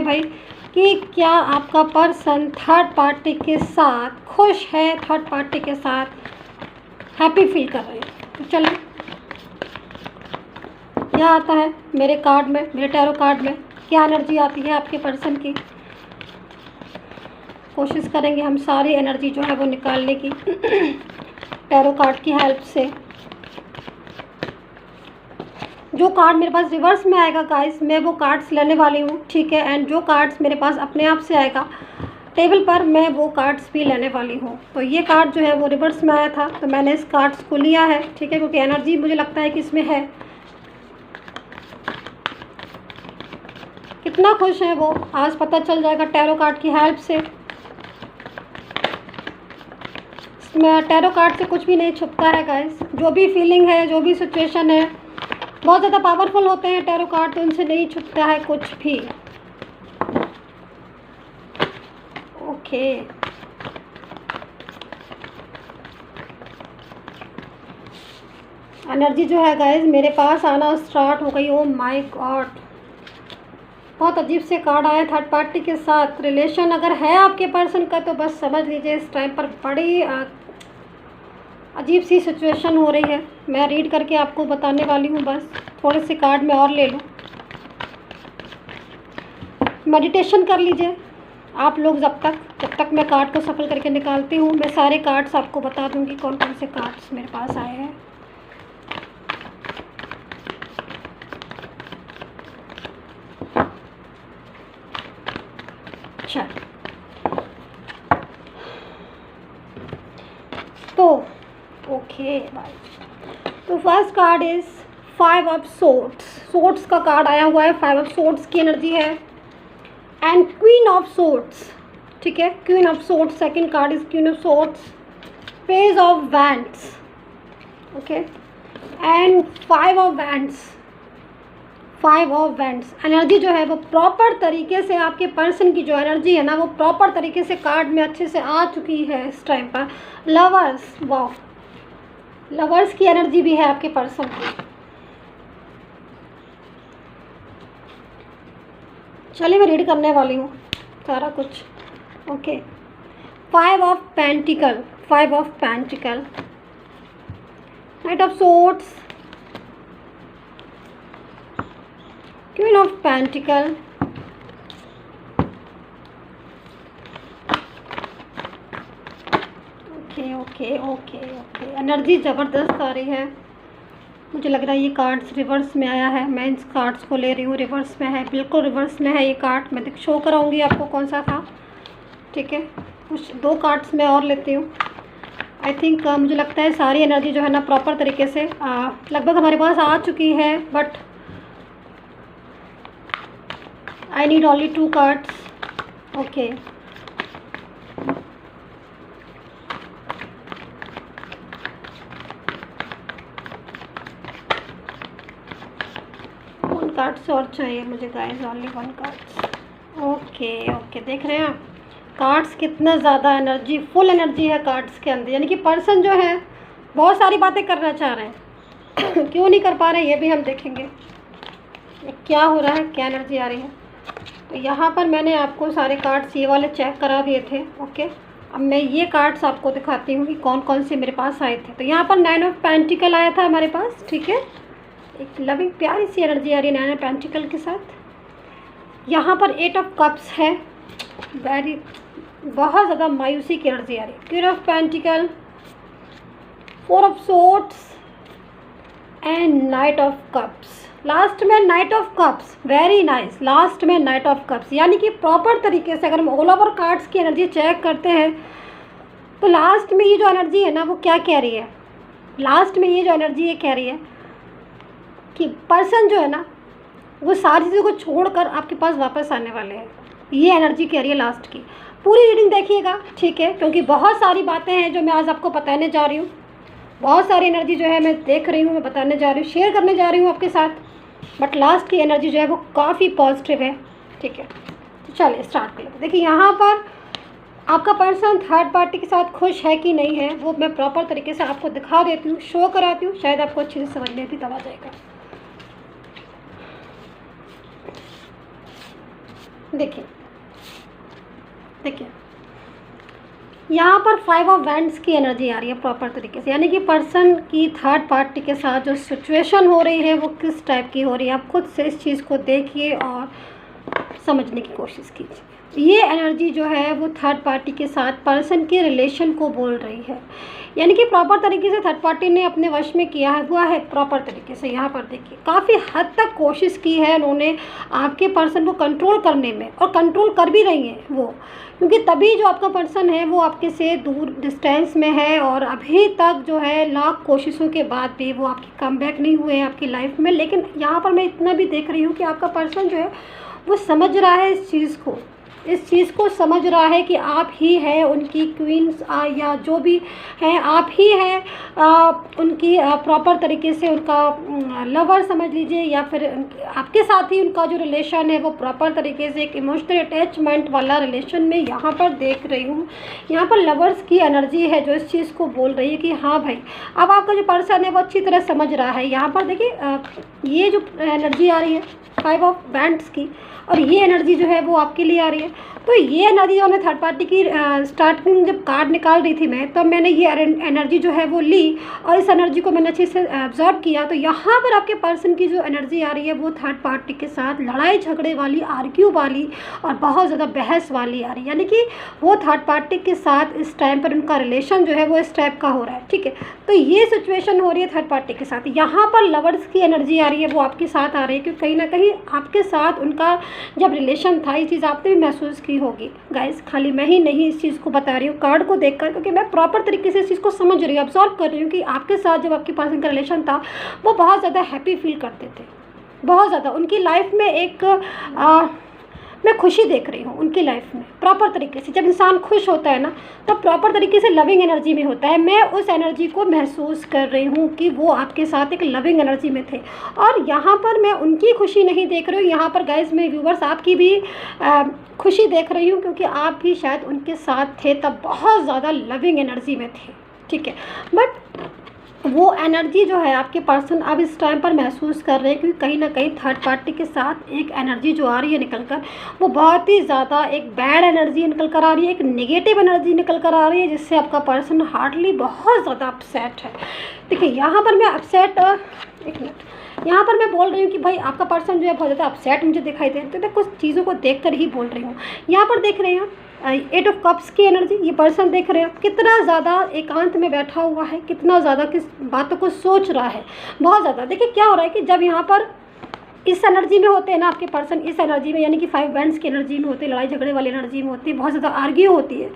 हैं भाई कि क्या आपका पर्सन थर्ड पार्टी के साथ खुश है, थर्ड पार्टी के साथ हैप्पी फील कर रहे हैं। तो चलिए, क्या आता है मेरे कार्ड में, मेरे टैरो कार्ड में क्या एनर्जी आती है आपके पर्सन की। कोशिश करेंगे हम सारी एनर्जी जो है वो निकालने की टैरो कार्ड की हेल्प से। जो कार्ड मेरे पास रिवर्स में आएगा गाइस, मैं वो कार्ड्स लेने वाली हूँ, ठीक है। एंड जो कार्ड्स मेरे पास अपने आप से आएगा टेबल पर, मैं वो कार्ड्स भी लेने वाली हूँ। तो ये कार्ड जो है वो रिवर्स में आया था, तो मैंने इस कार्ड्स को लिया है, ठीक है, क्योंकि एनर्जी मुझे लगता है कि इसमें है। कितना खुश है वो आज पता चल जाएगा टैरो कार्ड की हेल्प से। इसमें टैरो कार्ड से कुछ भी नहीं छुपता है गाइस। जो भी फीलिंग है, जो भी सिचुएशन है, बहुत ज़्यादा पावरफुल होते हैं टैरो कार्ड, तो उनसे नहीं छुपता है कुछ भी। ओके, एनर्जी जो है गाइस मेरे पास आना स्टार्ट हो गई। ओ माय गॉड, बहुत अजीब से कार्ड आए थर्ड पार्टी के साथ। रिलेशन अगर है आपके पर्सन का तो बस समझ लीजिए इस टाइम पर बड़ी अजीब सी सिचुएशन हो रही है। मैं रीड करके आपको बताने वाली हूँ, बस थोड़े से कार्ड में और ले लूँ। मेडिटेशन कर लीजिए आप लोग जब तक मैं कार्ड को सफल करके निकालती हूँ। मैं सारे कार्ड्स आपको बता दूँगी कौन कौन से कार्ड्स मेरे पास आए हैं। अच्छा, तो ओके भाई, तो first card is 5 of swords. Swords का कार्ड आया हुआ है, 5 ऑफ सोर्ड्स की एनर्जी है। एंड क्वीन ऑफ सोर्ड्स, ठीक है, queen of swords, second card is queen of swords. Page of wands, okay, and 5 of wands. 5 of wands energy जो है वो प्रॉपर तरीके से आपके पर्सन की जो एनर्जी है ना, वो प्रॉपर तरीके से कार्ड में अच्छे से आ चुकी है इस टाइम पर। लवर्स, वाह, लवर्स की एनर्जी भी है आपके पर्सन की। चलिए मैं रीड करने वाली हूँ सारा कुछ। Okay, 5 of pentacle, 5 of pentacle, night of swords, queen of pentacle, okay okay okay okay, energy ज़बरदस्त आ रही है। मुझे लग रहा है ये कार्ड्स रिवर्स में आया है। मैं इस कार्ड्स को ले रही हूँ, रिवर्स में है, बिल्कुल रिवर्स में है ये कार्ड। मैं शो कराऊंगी आपको कौन सा था, ठीक है। कुछ 2 कार्ड्स मैं और लेती हूँ। आई थिंक मुझे लगता है सारी एनर्जी जो है ना प्रॉपर तरीके से लगभग हमारे पास आ चुकी है, but I need only 2 cards. Okay. One cards और चाहिए मुझे guys, only 1 cards. Okay okay, देख रहे हैं आप कार्ड्स कितना ज़्यादा एनर्जी, फुल एनर्जी है कार्ड्स के अंदर। यानी कि पर्सन जो है बहुत सारी बातें करना चाह रहे हैं क्यों नहीं कर पा रहे ये भी हम देखेंगे। क्या हो रहा है, क्या एनर्जी आ रही है। तो यहाँ पर मैंने आपको सारे कार्ड्स ये वाले चेक करा दिए थे, ओके। अब मैं ये कार्ड्स आपको दिखाती हूँ कि कौन कौन से मेरे पास आए थे। तो यहाँ पर 9 ऑफ पेंटिकल आया था हमारे पास, ठीक है। एक लविंग प्यारी सी एनर्जी आ रही है 9 ऑफ पेंटिकल के साथ। यहाँ पर 8 ऑफ कप्स है, वेरी बहुत ज़्यादा मायूसी की एनर्जी आ रही है। Queen of pentacles, 4 of swords and knight of cups. Last में knight of cups, very nice, last में नाइट ऑफ कप्स। यानी कि प्रॉपर तरीके से अगर हम ऑल ओवर कार्ड्स की एनर्जी चेक करते हैं तो लास्ट में ये जो एनर्जी है ना वो क्या कह रही है, लास्ट में ये जो एनर्जी ये कह रही है कि पर्सन जो है ना वो सारी चीज़ों को छोड़कर आपके पास वापस आने वाले हैं। ये एनर्जी कह रही है लास्ट की। पूरी रीडिंग देखिएगा, ठीक है, क्योंकि बहुत सारी बातें हैं जो मैं आज आपको बताने जा रही हूँ। बहुत सारी एनर्जी जो है मैं देख रही हूँ, मैं बताने जा रही हूँ, शेयर करने जा रही हूँ आपके साथ। बट लास्ट की एनर्जी जो है वो काफ़ी पॉजिटिव है, ठीक है। तो चलिए स्टार्ट कर लेते हैं। देखिए यहाँ पर आपका पर्सन थर्ड पार्टी के साथ खुश है कि नहीं है वो मैं प्रॉपर तरीके से आपको दिखा देती हूँ, शो कराती हूँ, शायद आपको अच्छे से समझ में भी तब आ जाएगा। देखिए देखिए यहाँ पर 5 ऑफ वैंड्स की एनर्जी आ रही है प्रॉपर तरीके से, यानी कि पर्सन की थर्ड पार्टी के साथ जो सिचुएशन हो रही है वो किस टाइप की हो रही है। आप खुद से इस चीज़ को देखिए और समझने की कोशिश कीजिए। ये एनर्जी जो है वो थर्ड पार्टी के साथ पर्सन के रिलेशन को बोल रही है, यानी कि प्रॉपर तरीके से थर्ड पार्टी ने अपने वश में किया है हुआ है प्रॉपर तरीके से। यहाँ पर देखिए काफ़ी हद तक कोशिश की है उन्होंने आपके पर्सन को कंट्रोल करने में, और कंट्रोल कर भी रही हैं वो, क्योंकि तभी जो आपका पर्सन है वो आपके से दूर डिस्टेंस में है, और अभी तक जो है लाख कोशिशों के बाद भी वो आपकी कमबैक नहीं हुए हैं आपकी लाइफ में। लेकिन यहाँ पर मैं इतना भी देख रही हूँ कि आपका पर्सन जो है वो समझ रहा है इस चीज़ को समझ रहा है कि आप ही हैं उनकी क्वींस, या जो भी हैं आप ही हैं उनकी प्रॉपर तरीके से उनका लवर समझ लीजिए, या फिर आपके साथ ही उनका जो रिलेशन है वो प्रॉपर तरीके से एक इमोशनल अटैचमेंट वाला रिलेशन में यहाँ पर देख रही हूँ। यहाँ पर लवर्स की एनर्जी है जो इस चीज़ को बोल रही है कि हाँ भाई, अब आपका जो पर्सन है वो अच्छी तरह समझ रहा है। यहाँ पर देखिए ये जो एनर्जी आ रही है 5 ऑफ वैंड्स की, और ये एनर्जी जो है वो आपके लिए आ रही है। तो ये एनर्जी जो है थर्ड पार्टी की स्टार्टिंग जब कार्ड निकाल रही थी मैं, तब मैंने ये एनर्जी जो है वो ली और इस एनर्जी को मैंने अच्छे से ऑब्जर्व किया। तो यहाँ पर आपके पर्सन की जो एनर्जी आ रही है वो थर्ड पार्टी के साथ लड़ाई झगड़े वाली, आर्ग्यू वाली और बहुत ज़्यादा बहस वाली आ रही है, यानी कि वो थर्ड पार्टी के साथ इस टाइम पर उनका रिलेशन जो है वो इस टाइप का हो रहा है। ठीक है, तो ये सिचुएशन हो रही है थर्ड पार्टी के साथ। यहाँ पर लवर्स की एनर्जी आ रही है, वो आपके साथ आ रही है, क्योंकि कहीं ना कहीं आपके साथ उनका जब रिलेशन था, ये चीज़ आपने भी महसूस की होगी गाइस। खाली मैं ही नहीं इस चीज़ को बता रही हूँ कार्ड को देखकर, क्योंकि मैं प्रॉपर तरीके से इस चीज़ को समझ रही हूँ, ऑब्जर्व कर रही हूँ कि आपके साथ जब आपके पर्सन का रिलेशन था वो बहुत ज़्यादा हैप्पी फील करते थे, बहुत ज़्यादा उनकी लाइफ में एक मैं खुशी देख रही हूँ उनकी लाइफ में प्रॉपर तरीके से। जब इंसान खुश होता है ना तो प्रॉपर तरीके से लविंग एनर्जी में होता है। मैं उस एनर्जी को महसूस कर रही हूँ कि वो आपके साथ एक लविंग एनर्जी में थे, और यहाँ पर मैं उनकी खुशी नहीं देख रही हूँ। यहाँ पर गाइस मैं व्यूवर्स आपकी भी खुशी देख रही हूँ, क्योंकि आप भी शायद उनके साथ थे तब बहुत ज़्यादा लविंग एनर्जी में थे। ठीक है, बट वो एनर्जी जो है आपके पर्सन अब इस टाइम पर महसूस कर रहे हैं, क्योंकि कहीं ना कहीं थर्ड पार्टी के साथ एक एनर्जी जो आ रही है निकल कर, वो बहुत ही ज़्यादा एक बैड एनर्जी निकल कर आ रही है, एक नेगेटिव एनर्जी निकल कर आ रही है, जिससे आपका पर्सन हार्डली बहुत ज़्यादा अपसेट है। देखिए यहाँ पर मैं अपसेट, एक मिनट, यहाँ पर मैं बोल रही हूँ कि भाई आपका पर्सन जो है बहुत ज़्यादा अपसेट मुझे दिखाई दे, तो मैं कुछ चीज़ों को देख कर ही बोल रही हूँ। यहाँ पर देख रहे हैं 8 ऑफ कप्स की एनर्जी, ये पर्सन देख रहे हैं कितना ज़्यादा एकांत में बैठा हुआ है, कितना ज़्यादा किस बातों को सोच रहा है, बहुत ज़्यादा। देखिए क्या हो रहा है कि जब यहाँ पर इस एनर्जी में होते हैं ना आपके पर्सन, इस एनर्जी में यानी कि 5 वैंड्स की एनर्जी में होते हैं, लड़ाई झगड़े वाली एनर्जी में होती है, बहुत ज़्यादा आर्ग्यू होती है,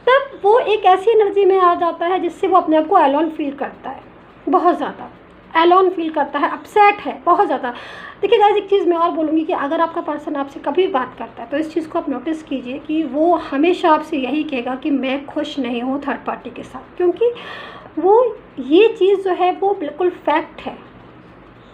तब वो एक ऐसी एनर्जी में आ जाता है जिससे वो अपने आप को एलोन फील करता है, बहुत ज़्यादा एलोन फील करता है, अपसेट है बहुत ज़्यादा। देखिए गाइस एक चीज़ मैं और बोलूँगी कि अगर आपका पर्सन आपसे कभी बात करता है तो इस चीज़ को आप नोटिस कीजिए कि वो हमेशा आपसे यही कहेगा कि मैं खुश नहीं हूँ थर्ड पार्टी के साथ, क्योंकि वो ये चीज़ जो है वो बिल्कुल फैक्ट है।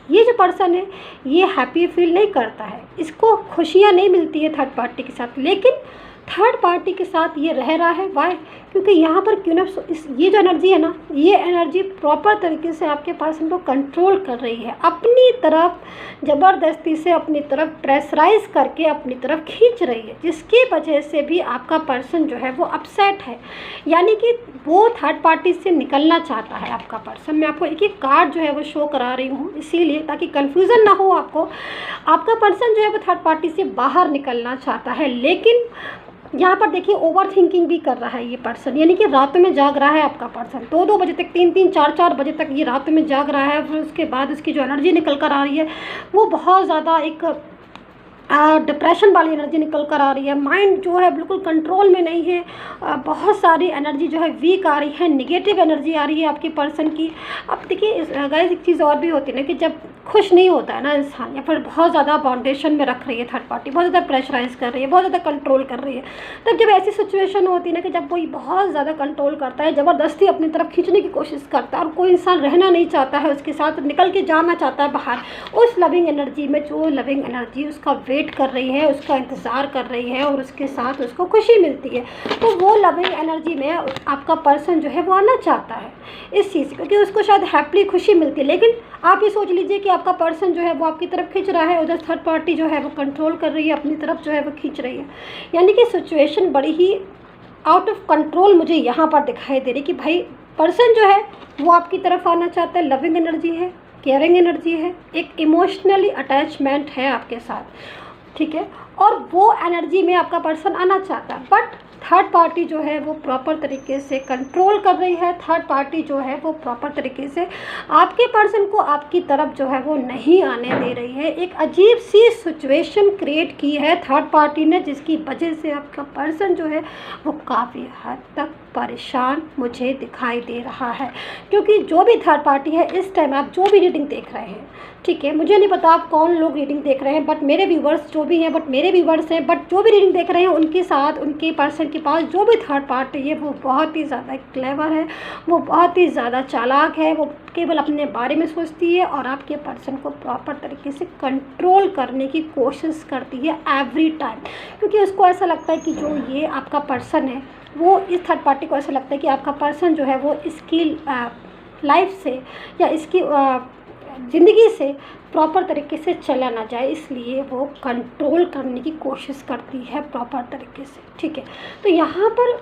ये जो पर्सन है ये हैप्पी फील नहीं करता है, इसको खुशियाँ नहीं मिलती है थर्ड पार्टी के साथ, लेकिन थर्ड पार्टी के साथ ये रह रहा है। वाई? क्योंकि यहाँ पर क्यों ना ये जो एनर्जी है ना, ये एनर्जी प्रॉपर तरीके से आपके पर्सन को कंट्रोल कर रही है, अपनी तरफ ज़बरदस्ती से अपनी तरफ प्रेशराइज करके अपनी तरफ खींच रही है, जिसकी वजह से भी आपका पर्सन जो है वो अपसेट है, यानी कि वो थर्ड पार्टी से निकलना चाहता है आपका पर्सन। मैं आपको एक एक कार्ड जो है वो शो करा रही हूँ इसीलिए, ताकि कन्फ्यूज़न ना हो आपको। आपका पर्सन जो है वो थर्ड पार्टी से बाहर निकलना चाहता है, लेकिन यहाँ पर देखिए ओवर थिंकिंग भी कर रहा है ये पर्सन, यानी कि रातों में जाग रहा है आपका पर्सन, 2-2 बजे तक, 3-3, 4-4 बजे तक ये रातों में जाग रहा है। फिर उसके बाद इसकी जो एनर्जी निकल कर आ रही है वो बहुत ज़्यादा एक डिप्रेशन वाली एनर्जी निकल कर आ रही है। माइंड जो है बिल्कुल कंट्रोल में नहीं है, बहुत सारी एनर्जी जो है वीक आ रही है, नेगेटिव एनर्जी आ रही है आपके पर्सन की। अब देखिए गाइस एक चीज़ और भी होती है ना कि जब खुश नहीं होता है ना इंसान, या फिर बहुत ज़्यादा बाउंडेशन में रख रही है थर्ड पार्टी, बहुत ज़्यादा प्रेशराइज कर रही है, बहुत ज़्यादा कंट्रोल कर रही है, तब जब ऐसी सिचुएशन होती है ना कि जब कोई बहुत ज़्यादा कंट्रोल करता है, ज़बरदस्ती अपनी तरफ खींचने की कोशिश करता है, और कोई इंसान रहना नहीं चाहता है उसके साथ, निकल के जाना चाहता है बाहर, उस लविंग एनर्जी में, जो लविंग एनर्जी उसका वेट कर रही है, उसका इंतज़ार कर रही है और उसके साथ उसको खुशी मिलती है। तो वो लविंग एनर्जी में आपका पर्सन जो है वो आना चाहता है इस चीज़ से, क्योंकि उसको शायद हैप्पीली खुशी मिलती है। लेकिन आप ये सोच लीजिए कि आपका पर्सन जो है वो आपकी तरफ खींच रहा है, उधर थर्ड पार्टी जो है वो कंट्रोल कर रही है, अपनी तरफ जो है वो खींच रही है। यानी कि सिचुएशन बड़ी ही आउट ऑफ कंट्रोल मुझे यहाँ पर दिखाई दे रही कि भाई पर्सन जो है वो आपकी तरफ आना चाहता है, लविंग एनर्जी है, केयरिंग एनर्जी है, एक इमोशनली अटैचमेंट है आपके साथ, ठीक है, और वो एनर्जी में आपका पर्सन आना चाहता है। बट थर्ड पार्टी जो है वो प्रॉपर तरीके से कंट्रोल कर रही है, थर्ड पार्टी जो है वो प्रॉपर तरीके से आपके पर्सन को आपकी तरफ जो है वो नहीं आने दे रही है। एक अजीब सी सिचुएशन क्रिएट की है थर्ड पार्टी ने, जिसकी वजह से आपका पर्सन जो है वो काफ़ी हद तक परेशान मुझे दिखाई दे रहा है। क्योंकि जो भी थर्ड पार्टी है इस टाइम आप जो भी रीडिंग देख रहे हैं, ठीक है, मुझे नहीं पता आप कौन लोग रीडिंग देख रहे हैं, बट मेरे व्यूवर्स जो भी हैं, बट जो भी रीडिंग देख रहे हैं उनके साथ उनके पर्सन के पास जो भी थर्ड पार्टी है वो बहुत ही ज़्यादा क्लेवर है, वो बहुत ही ज़्यादा चालाक है, वो केवल अपने बारे में सोचती है और आपके पर्सन को प्रॉपर तरीके से कंट्रोल करने की कोशिश करती है एवरी टाइम। क्योंकि उसको ऐसा लगता है कि जो ये आपका पर्सन है वो, इस थर्ड पार्टी को ऐसा लगता है कि आपका पर्सन जो है वो इसकी लाइफ से या इसकी ज़िंदगी से प्रॉपर तरीके से चला ना जाए, इसलिए वो कंट्रोल करने की कोशिश करती है प्रॉपर तरीके से, ठीक है। तो यहाँ पर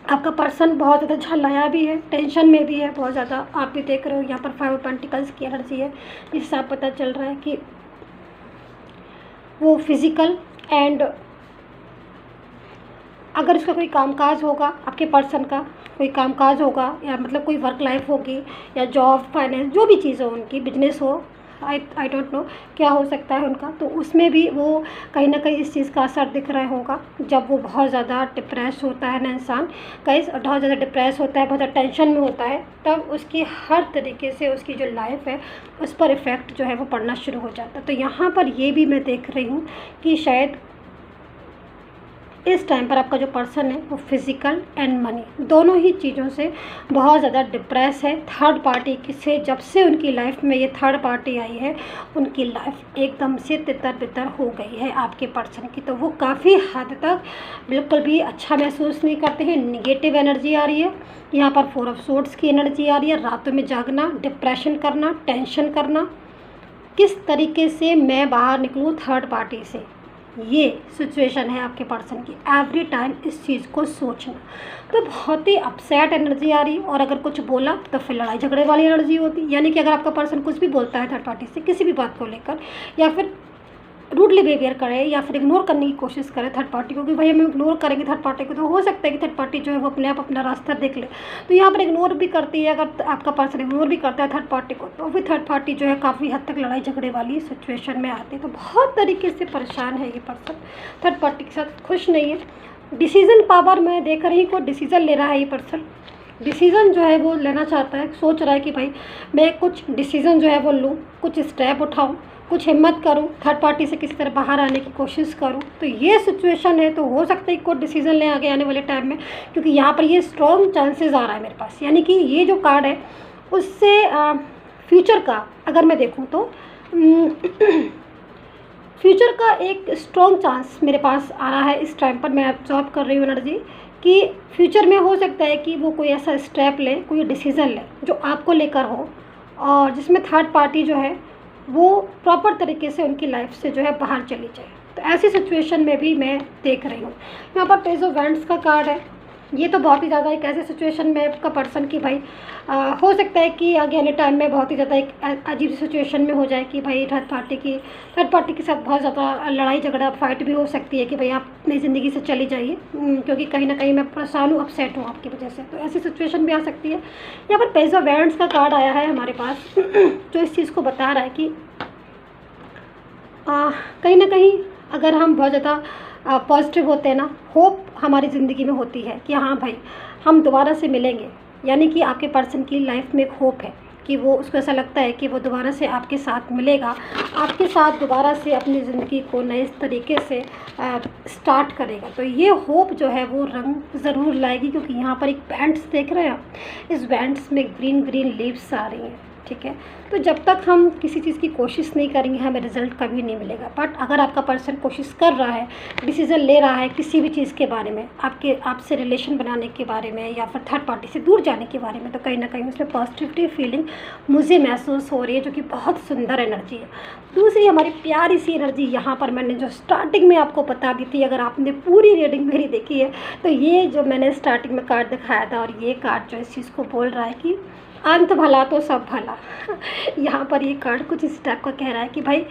आपका पर्सन बहुत ज़्यादा झल्लाया भी है, टेंशन में भी है बहुत ज़्यादा। आप भी देख रहे हो यहाँ पर 5 पेंटिकल्स की एनर्जी है, जिससे आप पता चल रहा है कि वो फिज़िकल एंड अगर उसका कोई कामकाज होगा, आपके पर्सन का कोई कामकाज होगा या मतलब कोई वर्क लाइफ होगी या जॉब, फाइनेंस, जो भी चीज़ हो, उनकी बिजनेस हो, आई डोंट नो क्या हो सकता है उनका, तो उसमें भी वो कहीं ना कहीं इस चीज़ का असर दिख रहा होगा। जब वो बहुत ज़्यादा डिप्रेस होता है ना इंसान, कहीं बहुत ज़्यादा डिप्रेस होता है, बहुत ज़्यादा टेंशन में होता है, तब उसकी हर तरीके से उसकी जो लाइफ है उस पर इफ़ेक्ट जो है वो पड़ना शुरू हो जाता है। तो यहाँ पर ये भी मैं देख रही हूँ कि शायद इस टाइम पर आपका जो पर्सन है वो फिज़िकल एंड मनी दोनों ही चीज़ों से बहुत ज़्यादा डिप्रेस है। थर्ड पार्टी से जब से उनकी लाइफ में ये थर्ड पार्टी आई है, उनकी लाइफ एकदम से तितर बितर हो गई है आपके पर्सन की। तो वो काफ़ी हद तक बिल्कुल भी अच्छा महसूस नहीं करते हैं, निगेटिव एनर्जी आ रही है यहाँ पर। 4 ऑफ सोर्ड्स की एनर्जी आ रही है, रातों में जागना, डिप्रेशन करना, टेंशन करना, किस तरीके से मैं बाहर निकलूँ थर्ड पार्टी से, ये सिचुएशन है आपके पर्सन की। एवरी टाइम इस चीज़ को सोचना, तो बहुत ही अपसेट एनर्जी आ रही है। और अगर कुछ बोला तो फिर लड़ाई झगड़े वाली एनर्जी होती है। यानी कि अगर आपका पर्सन कुछ भी बोलता है थर्ड पार्टी से किसी भी बात को लेकर, या फिर रूडली बिहेवियर करे या फिर इग्नोर करने की कोशिश करे थर्ड पार्टी को, कि भाई हम इग्नोर करेंगे थर्ड पार्टी को तो हो सकता है कि थर्ड पार्टी जो है वो अपने आप अपना रास्ता देख ले। तो यहाँ पर इग्नोर भी करती है, अगर आपका पर्सन इग्नोर भी करता है थर्ड पार्टी को, तो भी थर्ड पार्टी जो है काफ़ी हद तक लड़ाई झगड़े वाली सिचुएशन में आती है। तो बहुत तरीके से परेशान है ये पर्सन, थर्ड पार्टी के साथ खुश नहीं है। डिसीज़न पावर मैं देख रही हूँ, कोई डिसीज़न ले रहा है ये पर्सन, डिसीज़न जो है वो लेना चाहता है, सोच रहा है कि भाई मैं कुछ डिसीज़न जो है वो लूँ, कुछ स्टेप उठाऊँ, कुछ हिम्मत करूं, थर्ड पार्टी से किसी तरह बाहर आने की कोशिश करूं। तो ये सिचुएशन है। तो हो सकता है कोई डिसीजन ले आगे आने वाले टाइम में, क्योंकि यहाँ पर ये स्ट्रॉन्ग चांसेस आ रहा है मेरे पास। यानी कि ये जो कार्ड है उससे फ्यूचर का अगर मैं देखूं तो फ्यूचर का एक स्ट्रॉन्ग चांस मेरे पास आ रहा है इस टाइम पर। मैं ऑब्जर्व कर रही हूँ एनर्जी कि फ्यूचर में हो सकता है कि वो कोई ऐसा स्टेप ले, कोई डिसीज़न ले जो आपको लेकर हो और जिसमें थर्ड पार्टी जो है वो प्रॉपर तरीके से उनकी लाइफ से जो है बाहर चली जाए। तो ऐसी सिचुएशन में भी मैं देख रही हूँ। यहाँ पर पेज ऑफ वैंड्स का कार्ड है। ये तो बहुत ही ज़्यादा एक ऐसे सिचुएशन में आपका पर्सन की भाई हो सकता है कि आगे आने टाइम में बहुत ही ज़्यादा एक अजीब सिचुएशन में हो जाए कि भाई थर्ड पार्टी के साथ बहुत ज़्यादा लड़ाई झगड़ा फाइट भी हो सकती है कि भाई आप अपनी ज़िंदगी से चली जाइए, क्योंकि कहीं ना कहीं मैं परेशान हूँ, अपसेट हूँ आपकी वजह से। तो ऐसी सिचुएशन भी आ सकती है। यहाँ पर पेज ऑफ वैंड्स का कार्ड आया है हमारे पास जो इस चीज़ को बता रहा है कि कहीं ना कहीं अगर हम बहुत ज़्यादा पॉजिटिव होते हैं ना, होप हमारी ज़िंदगी में होती है कि हाँ भाई हम दोबारा से मिलेंगे। यानी कि आपके पर्सन की लाइफ में एक होप है कि वो, उसको ऐसा लगता है कि वो दोबारा से आपके साथ मिलेगा, आपके साथ दोबारा से अपनी ज़िंदगी को नए तरीके से स्टार्ट करेगा। तो ये होप जो है वो रंग ज़रूर लाएगी, क्योंकि यहाँ पर एक बैंड्स देख रहे हैं आप, इस बैंड्स में ग्रीन लीव्स आ रही हैं, ठीक है। तो जब तक हम किसी चीज़ की कोशिश नहीं करेंगे हमें रिज़ल्ट कभी नहीं मिलेगा। बट अगर आपका पर्सन कोशिश कर रहा है, डिसीज़न ले रहा है किसी भी चीज़ के बारे में, आपसे रिलेशन बनाने के बारे में या फिर थर्ड पार्टी से दूर जाने के बारे में, तो कहीं ना कहीं उसमें पॉजिटिविटी फीलिंग मुझे महसूस हो रही है, जो कि बहुत सुंदर एनर्जी है। दूसरी हमारी प्यारी सी एनर्जी यहाँ पर मैंने जो स्टार्टिंग में आपको बता दी थी, अगर आपने पूरी रीडिंग मेरी देखी है तो ये जो मैंने स्टार्टिंग में कार्ड दिखाया था और ये कार्ड जो इस चीज़ को बोल रहा है कि अंत भला तो सब भला। यहाँ पर ये कार्ड कुछ इस टाइप का कह रहा है कि भाई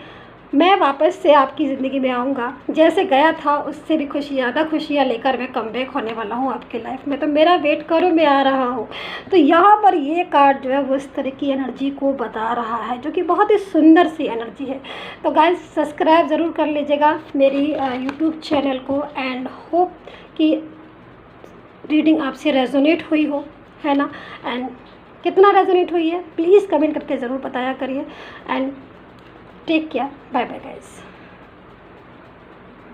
मैं वापस से आपकी ज़िंदगी में आऊँगा, जैसे गया था उससे भी ज़्यादा खुशियाँ लेकर मैं कमबैक होने वाला हूँ आपकी लाइफ में, तो मेरा वेट करो, मैं आ रहा हूँ। तो यहाँ पर ये कार्ड जो है वो इस तरह की एनर्जी को बता रहा है, जो कि बहुत ही सुंदर सी एनर्जी है। तो गाइस सब्सक्राइब ज़रूर कर लीजिएगा मेरी यूट्यूब चैनल को, एंड होप कि रीडिंग आपसे रेजोनेट हुई हो, है ना। एंड कितना रेजोनेट हुई है प्लीज़ कमेंट करके ज़रूर बताया करिए। And take care, bye bye guys.